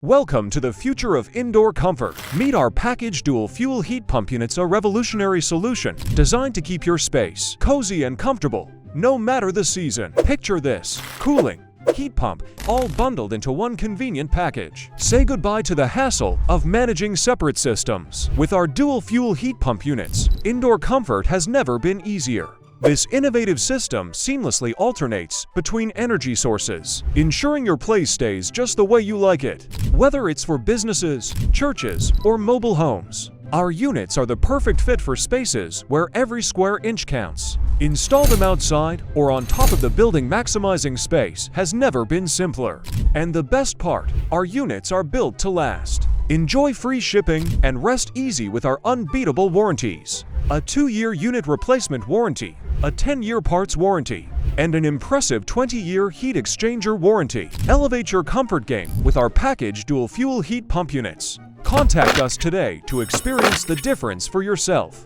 Welcome to the future of indoor comfort. Meet our package dual fuel heat pump units, a revolutionary solution designed to keep your space cozy and comfortable, no matter the season. Picture this: cooling, heat pump, all bundled into one convenient package. Say goodbye to the hassle of managing separate systems. With our dual fuel heat pump units, indoor comfort has never been easier. This innovative system seamlessly alternates between energy sources, ensuring your place stays just the way you like it. Whether it's for businesses, churches, or mobile homes, our units are the perfect fit for spaces where every square inch counts. Install them outside or on top of the building. Maximizing space has never been simpler. And the best part, our units are built to last. Enjoy free shipping and rest easy with our unbeatable warranties. A 2-year unit replacement warranty, a 10-year parts warranty, and an impressive 20-year heat exchanger warranty. Elevate your comfort game with our package dual fuel heat pump units. Contact us today to experience the difference for yourself.